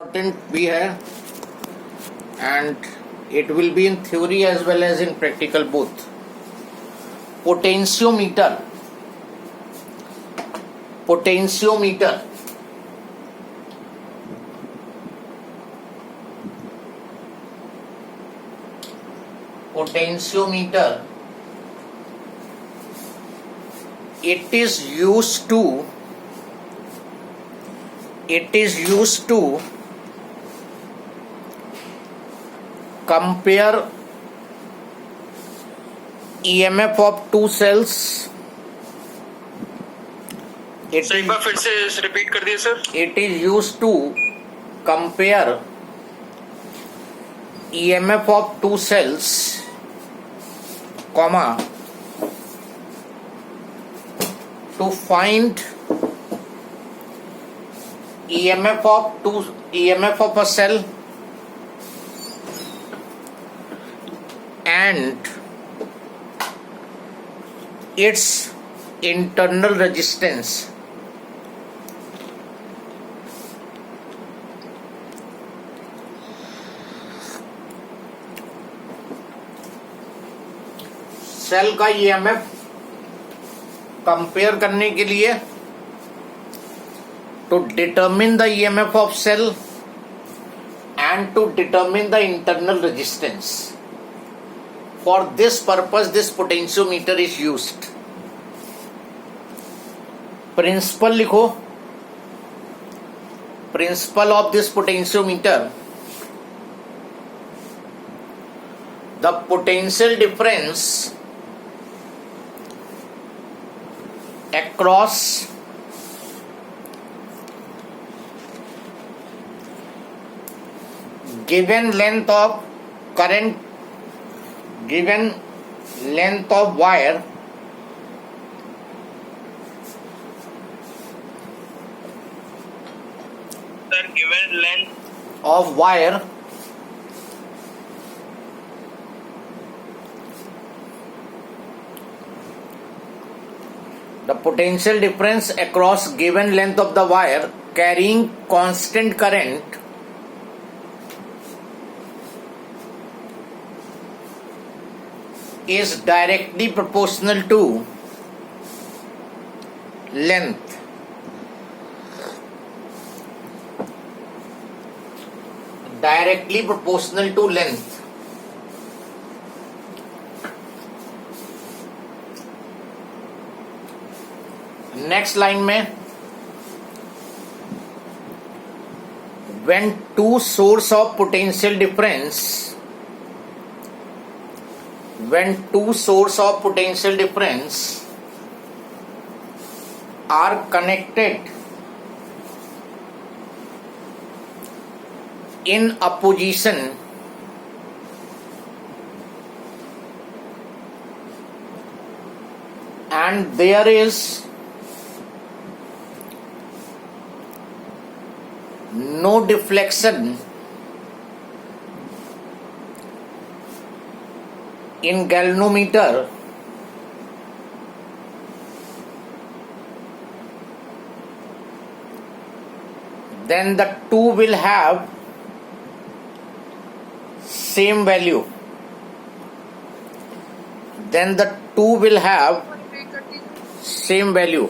important भी है and it will be in theory as well as in practical both. Potentiometer. Potentiometer. Potentiometer. It is used to compare EMF of two cells. Sir एक बार फिर से repeat कर दिए sir. It is used to compare EMF of two cells, comma, to find EMF of a cell and its internal resistance. Cell का EMF compare करने के लिए to determine the EMF of cell and to determine the internal resistance. For this purpose, this potentiometer is used. Principle लिखो. Principle of this potentiometer. The potential difference across given length of current, given length of wire, sir given length of wire the potential difference across given length of the wire carrying constant current is directly proportional to length. Directly proportional to length. Next line में when two source of potential difference are connected in opposition and there is no deflection in galvanometer, then the two will have same value. Then the two will have same value.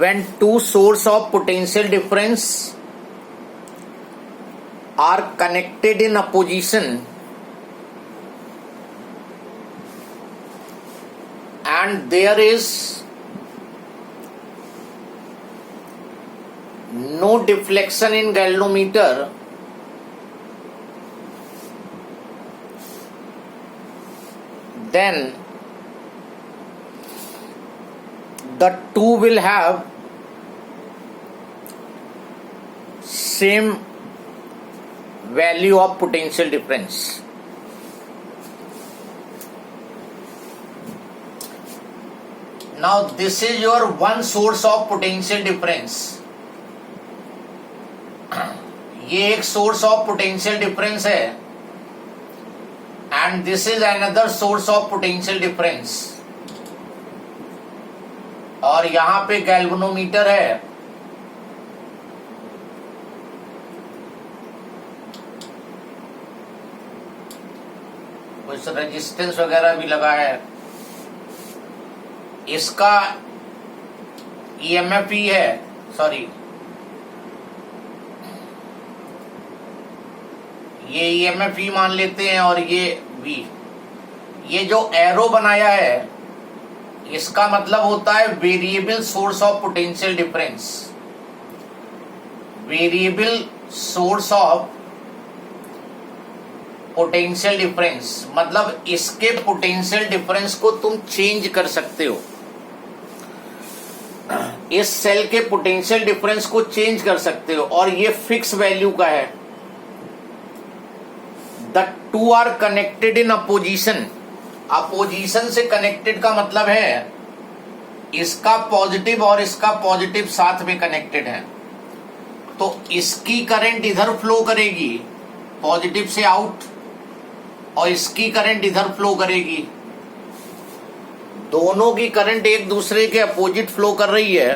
When two source of potential difference are connected in opposition and there is no deflection in galvanometer, then the two will have same value of potential difference. Now this is your one source of potential difference. ये एक source of potential difference है and this is another source of potential difference. और यहां पे galvanometer है कुछ resistance वगैरह भी लगा है, इसका ईएमएफ ही है, सॉरी ये ईएमएफ ही मान लेते हैं और ये V। ये जो एरो बनाया है इसका मतलब होता है variable source of potential difference. Variable source of potential difference मतलब इसके पोटेंशियल डिफरेंस को तुम चेंज कर सकते हो, इस सेल के पोटेंशियल डिफरेंस को चेंज कर सकते हो और ये फिक्स वैल्यू का है। The two are connected in opposition. Opposition से कनेक्टेड का मतलब है इसका पॉजिटिव और इसका पॉजिटिव साथ में कनेक्टेड है, तो इसकी करंट इधर फ्लो करेगी पॉजिटिव से आउट और इसकी करंट इधर फ्लो करेगी। दोनों की करंट एक दूसरे के अपोजिट फ्लो कर रही है।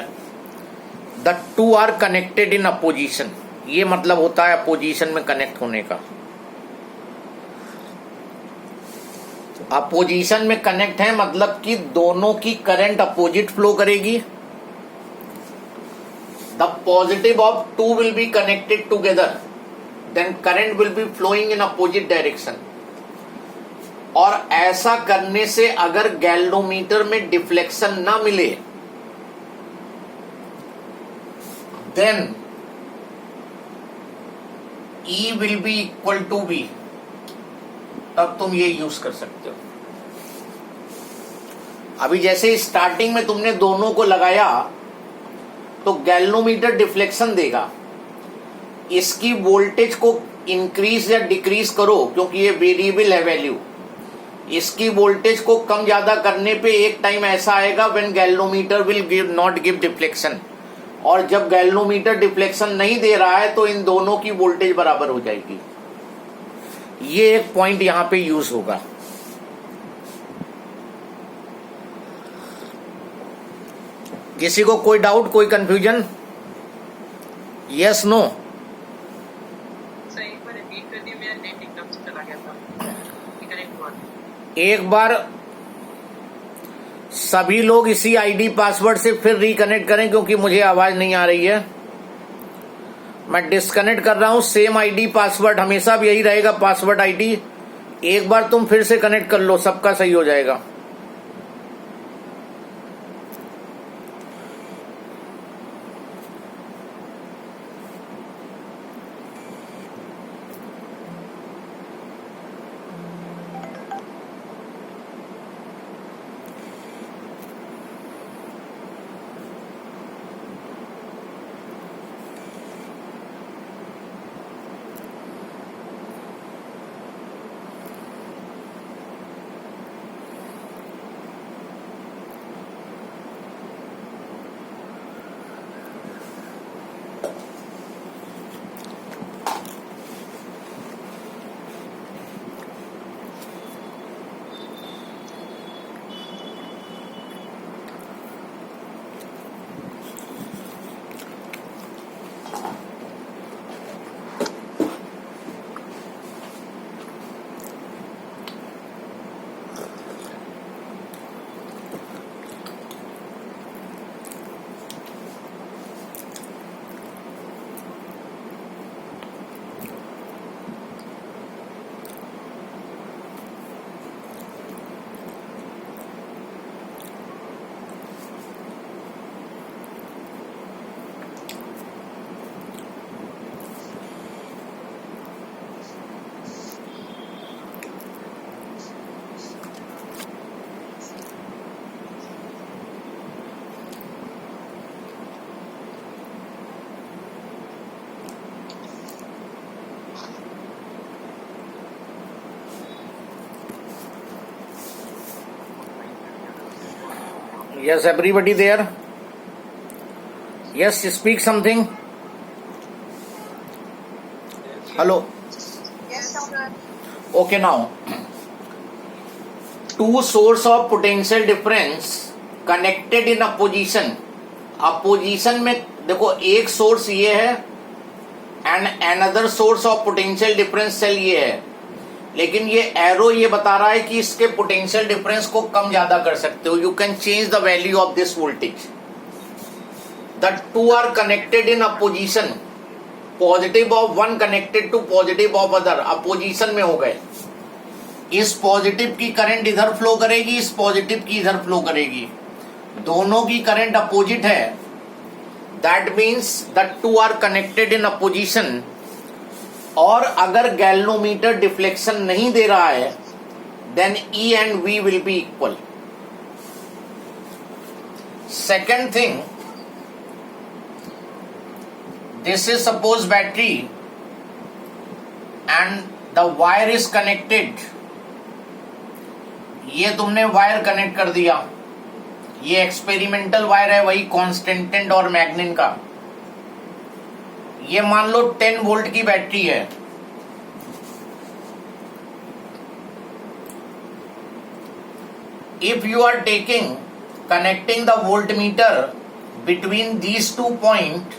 The two are connected in opposition, ये मतलब होता है अपोजिशन में कनेक्ट होने का। अपोजिशन में कनेक्ट है मतलब कि दोनों की करंट अपोजिट फ्लो करेगी। The positive of two will be connected together, then current will be flowing in opposite direction. और ऐसा करने से अगर गैल्वेनोमीटर में डिफ्लेक्शन ना मिले then E will be equal to V, तब तुम ये यूज कर सकते हो। अभी जैसे स्टार्टिंग में तुमने दोनों को लगाया तो गैल्वेनोमीटर डिफ्लेक्शन देगा, इसकी वोल्टेज को इंक्रीज या डिक्रीज करो क्योंकि ये वेरिएबल है वैल्यू। इसकी वोल्टेज को कम ज्यादा करने पे एक टाइम ऐसा आएगा when galvanometer will not give deflection, और जब गैल्वेनोमीटर डिफ्लेक्शन नहीं दे रहा है तो इन दोनों की वोल्टेज बराबर हो जाएगी। ये एक पॉइंट यहां पे यूज होगा। किसी को कोई डाउट, कोई कंफ्यूजन? Yes no? एक बार सभी लोग इसी आईडी पासवर्ड से फिर रिकनेक्ट करें क्योंकि मुझे आवाज नहीं आ रही है। मैं डिस्कनेक्ट कर रहा हूं। सेम आईडी पासवर्ड हमेशा भी यही रहेगा, पासवर्ड आईडी। एक बार तुम फिर से कनेक्ट कर लो, सबका सही हो जाएगा। Yes, everybody there? Yes, speak something. Hello. Yes, sir. Okay, now. Two source of potential difference connected in opposition. Opposition में देखो एक सोर्स ये है and another source of potential difference cell ये है। लेकिन ये एरो ये बता रहा है कि इसके पोटेंशियल डिफरेंस को कम ज्यादा कर सकते हो. You can change the value of this voltage. The two are connected in opposition. Positive of one connected to positive of other. Opposition में हो गए. इस पॉजिटिव की करंट इधर फ्लो करेगी, इस पॉजिटिव की इधर फ्लो करेगी. दोनों की करंट अपोजिट है. That means the two are connected in opposition. और अगर गैल्वेनोमीटर डिफ्लेक्शन नहीं दे रहा है then E and V will be equal. Second thing, this is suppose battery and the wire is connected. ये तुमने वायर कनेक्ट कर दिया. ये एक्सपेरिमेंटल वायर है, वही कॉन्स्टेंटेंट और मैग्निन का. ये मान लो 10 वोल्ट की बैटरी है. If you are taking connecting the voltmeter between these two point,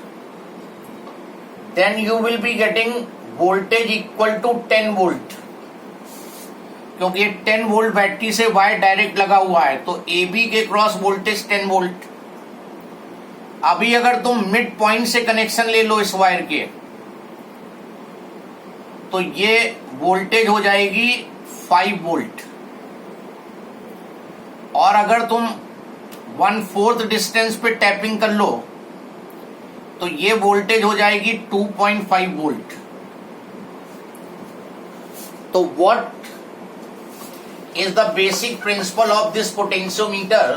then you will be getting voltage equal to 10 volt. क्योंकि 10 वोल्ट बैटरी से वायर डायरेक्ट लगा हुआ है तो AB के क्रॉस वोल्टेज 10 वोल्ट. अभी अगर तुम मिड पॉइंट से कनेक्शन ले लो इस वायर के तो ये वोल्टेज हो जाएगी 5 वोल्ट. और अगर तुम 1/4 डिस्टेंस पे टैपिंग कर लो तो ये वोल्टेज हो जाएगी 2.5 वोल्ट. तो what is the basic principle of this potentiometer?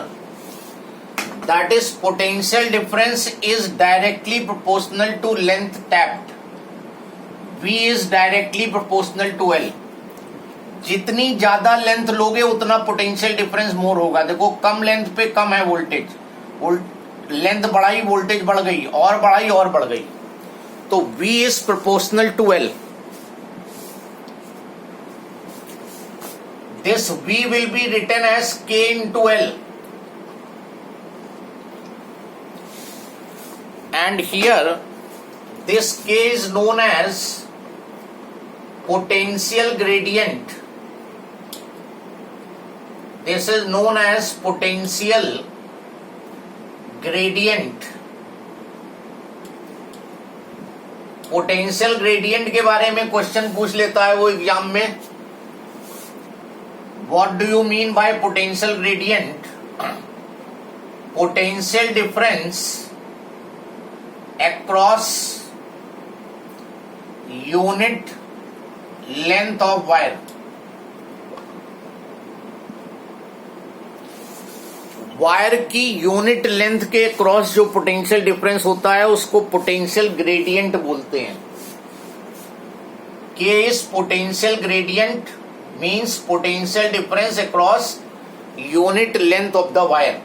That is potential difference is directly proportional to length tapped. V is directly proportional to L. जितनी ज्यादा लेंथ लोगे उतना पोटेंशियल डिफरेंस मोर होगा. देखो कम लेंथ पे कम है वोल्टेज, लेंथ बढ़ाई वोल्टेज बढ़ गई, और बढ़ाई और बढ़ गई. तो V is proportional to L. This V will be written as K into L. And here this K is known as potential gradient. This is known as potential gradient. Potential gradient के बारे में question पूछ लेता है वो exam में. What do you mean by potential gradient? Potential difference across unit length of wire. Wire की unit length के क्रॉस जो पोटेंशियल डिफरेंस होता है उसको पोटेंशियल ग्रेडियंट बोलते हैं. K is potential gradient means potential difference across unit length of the wire.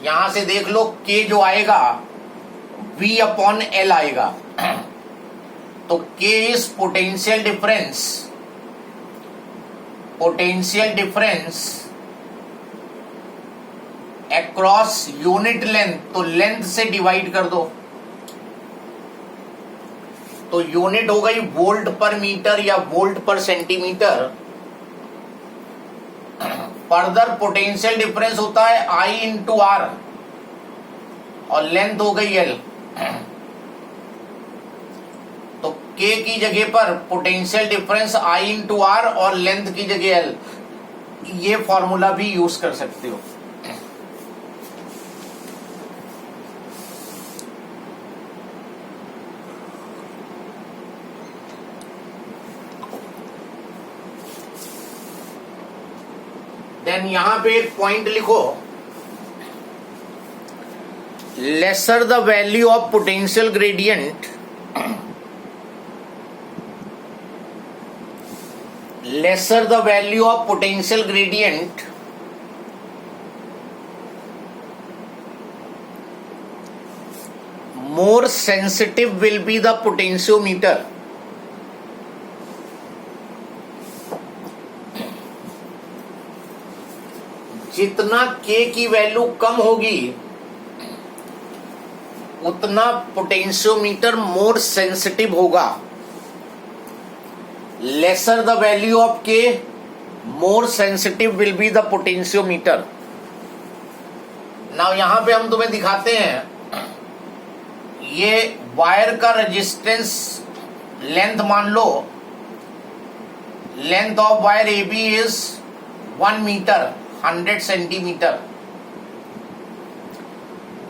यहां से देख लो K जो आएगा V अपॉन L आएगा. तो K is potential difference across unit length. तो लेंथ से डिवाइड कर दो तो यूनिट हो गई वोल्ट पर मीटर या volt per centimetre. Further potential difference होता है I into R और लेंथ हो गई L. तो K की जगह पर potential difference I into R और लेंथ की जगह L. ये फॉर्मूला भी यूज कर सकते हो. देन यहां पे एक पॉइंट लिखो, lesser the value of potential gradient, lesser the value of potential gradient, more sensitive will be the potentiometer. जितना K की वैल्यू कम होगी उतना पोटेंशियोमीटर मोर सेंसिटिव होगा. lesser the value of K, more sensitive will be the potentiometer. Now यहां पे हम तुम्हें दिखाते हैं, ये वायर का रेजिस्टेंस लेंथ मान लो, length of wire AB is 1 metre 100 centimetre.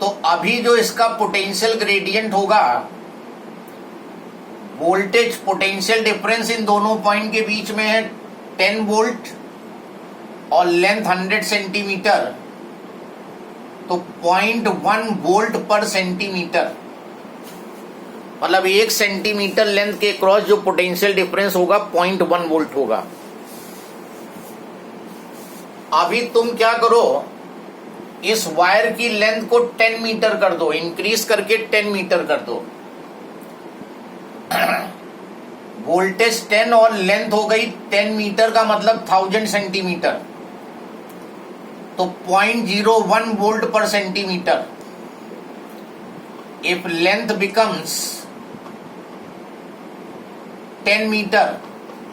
तो अभी जो इसका पोटेंशियल ग्रेडियंट होगा, वोल्टेज पोटेंशियल डिफरेंस इन दोनों पॉइंट के बीच में है 10 वोल्ट और लेंथ 100 सेंटीमीटर, तो 0.1 वोल्ट पर सेंटीमीटर, मतलब 1 सेंटीमीटर लेंथ के क्रॉस जो पोटेंशियल डिफरेंस होगा 0.1 वोल्ट होगा। अभी तुम क्या करो, इस वायर की लेंथ को 10 मीटर कर दो, इंक्रीज करके 10 मीटर कर दो। वोल्टेज 10 और लेंथ हो गई 10 मीटर का मतलब 1000 सेंटीमीटर, तो 0.01 volt per centimetre. If length becomes 10 metre,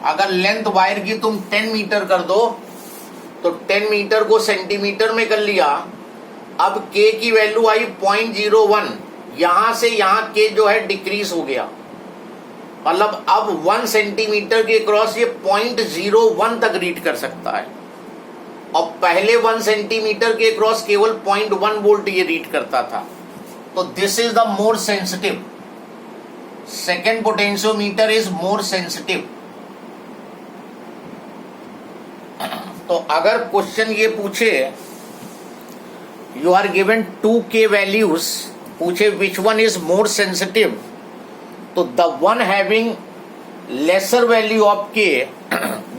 अगर लेंथ वायर की तुम 10 मीटर कर दो तो 10 मीटर को सेंटीमीटर में कर लिया। अब K की वैल्यू आई 0.01, यहां से यहां K जो है डिक्रीज हो गया, मतलब अब 1 सेंटीमीटर के क्रॉस ये 0.01 तक रीड कर सकता है, और पहले 1 सेंटीमीटर के क्रॉस केवल 0.1 वोल्ट ये रीड करता था। तो this is the more sensitive, second potentiometer is more sensitive. तो अगर क्वेश्चन ये पूछे, you are given 2K values, पूछे which one is more sensitive, तो the one having lesser value of K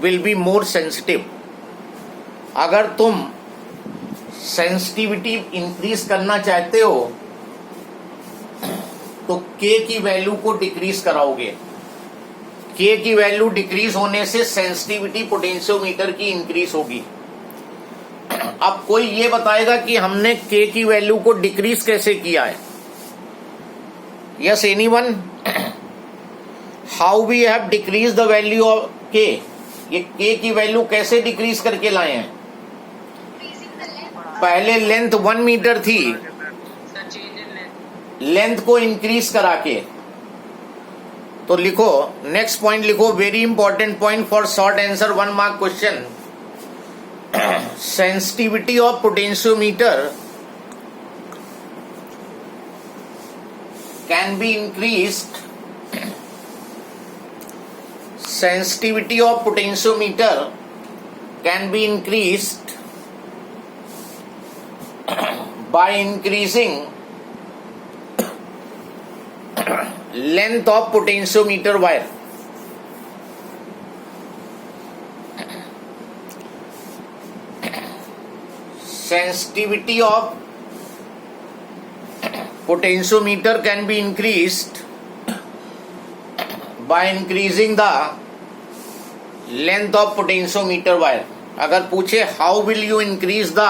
will be more sensitive. अगर तुम sensitivity increase करना चाहते हो तो K की वैल्यू को डिक्रीज कराओगे। K की वैल्यू डिक्रीज होने से सेंसिटिविटी पोटेंशियोमीटर की इंक्रीज होगी। अब कोई ये बताएगा कि हमने K की वैल्यू को डिक्रीज कैसे किया है? Yes anyone? How we have decrease the value of K? ये K की वैल्यू कैसे डिक्रीज करके लाए हैं? पहले लेंथ 1 मीटर थी, लेंथ को इंक्रीज करा के। तो लिखो, नेक्स्ट पॉइंट लिखो, very important point for short answer 1 mark question. Sensitivity of potentiometer can be increased, sensitivity of potentiometer can be increased by increasing length of potentiometer wire. Sensitivity of potentiometer can be increased by increasing the length of potentiometer wire. अगर पूछे how will you increase the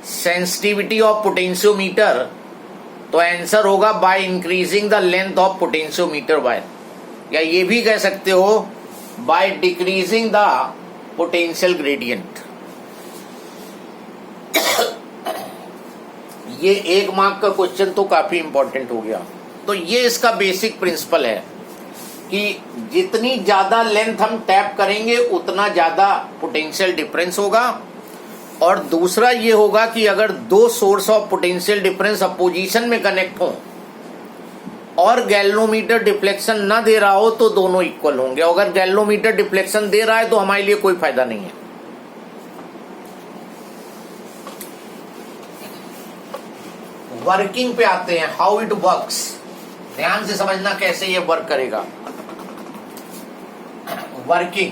sensitivity of potentiometer, तो answer होगा by increasing the length of potentiometer wire, या ये भी कह सकते हो by decreasing the potential gradient. ये 1 मार्क का क्वेश्चन तो काफी इंपॉर्टेंट हो गया। तो ये इसका बेसिक प्रिंसिपल है कि जितनी ज्यादा लेंथ हम टैप करेंगे उतना ज्यादा पोटेंशियल डिफरेंस होगा। और दूसरा ये होगा कि अगर 2 source of potential difference opposition में कनेक्ट हो और गैल्वेनोमीटर डिफ्लेक्शन ना दे रहा हो तो दोनों इक्वल होंगे। अगर गैल्वेनोमीटर डिफ्लेक्शन दे रहा है तो हमारे लिए कोई फायदा नहीं है। वर्किंग पे आते हैं, हाउ इट वर्क्स। ध्यान से समझना कैसे ये वर्क करेगा। वर्किंग,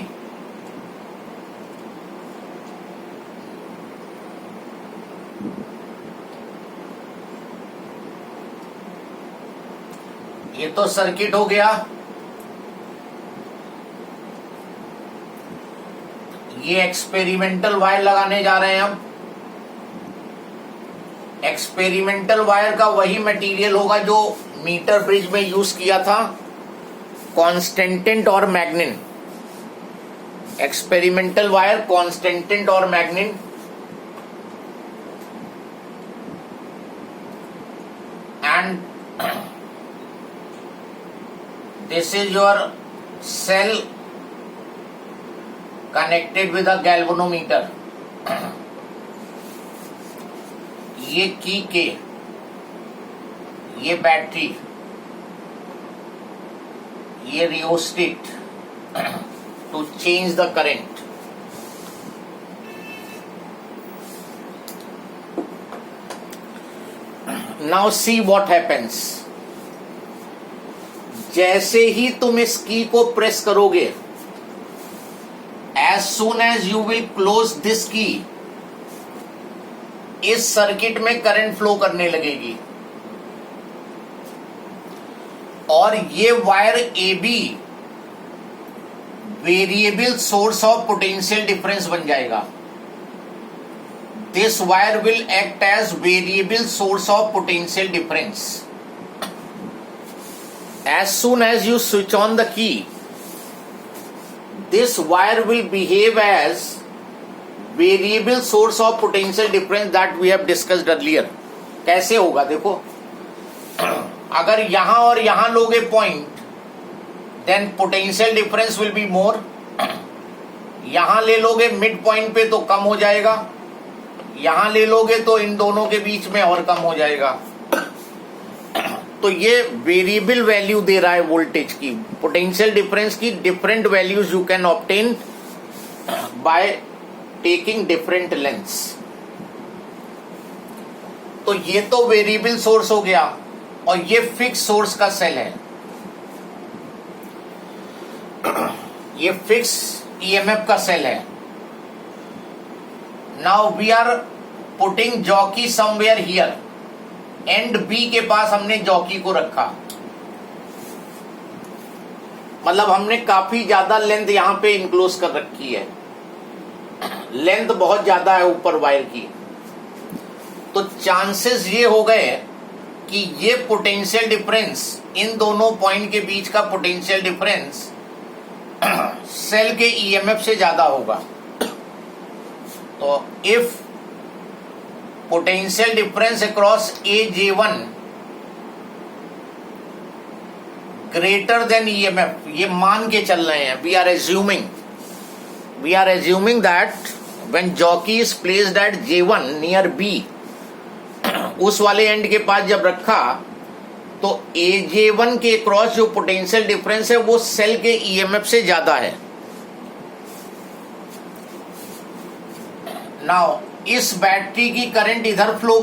ये तो सर्किट हो गया। ये एक्सपेरिमेंटल वायर लगाने जा रहे हैं हम। एक्सपेरिमेंटल वायर का वही मटेरियल होगा जो मीटर ब्रिज में यूज किया था, कॉन्स्टेंटेंट और मैग्निन। एक्सपेरिमेंटल वायर कॉन्स्टेंटेंट और magnet, and this is your cell connected with a galvanometer. ये की के, ये बैटरी, ये rheostat to change the current. Now see what happens. जैसे ही तुम इस की को प्रेस करोगे, as soon as you will close this key, इस सर्किट में करंट फ्लो करने लगेगी और ये wire A B variable source of potential difference बन जाएगा. This wire will act as variable source of potential difference. As soon as you switch on the key, this wire will behave as variable source of potential difference that we have discussed earlier. कैसे होगा देखो, अगर यहां और यहां लोगे point, then potential difference will be more. यहां ले लोगे मिड पॉइंट पे तो कम हो जाएगा, यहां ले लोगे तो इन दोनों के बीच में और कम हो जाएगा. तो ये वेरिएबल वैल्यू दे रहा है वोल्टेज की, पोटेंशियल डिफरेंस की different values you can obtain by taking different lengths. तो ये तो वेरिएबल सोर्स हो गया और ये फिक्स सोर्स का सेल है. ये फिक्स ईएमएफ का सेल है. Now we are putting jockey somewhere here. And B के पास हमने जॉकी को रखा, मतलब हमने काफी ज्यादा लेंथ यहां पे इंक्लोज कर रखी है. लेंथ बहुत ज्यादा है ऊपर वायर की. तो चांसेस ये हो गए कि ये पोटेंशियल डिफरेंस, इन दोनों पॉइंट के बीच का पोटेंशियल डिफरेंस सेल के ईएमएफ से ज्यादा होगा. तो if potential difference across AJ1 greater than EMF, ये मान के चल रहे हैं, we are assuming that when jockey is placed at J1 near B, उस वाले एंड के पास जब रखा तो AJ1 के क्रॉस जो पोटेंशियल डिफरेंस है वो सेल के ईएमएफ से ज्यादा है. नाउ इस बैटरी की करंट इधर फ्लो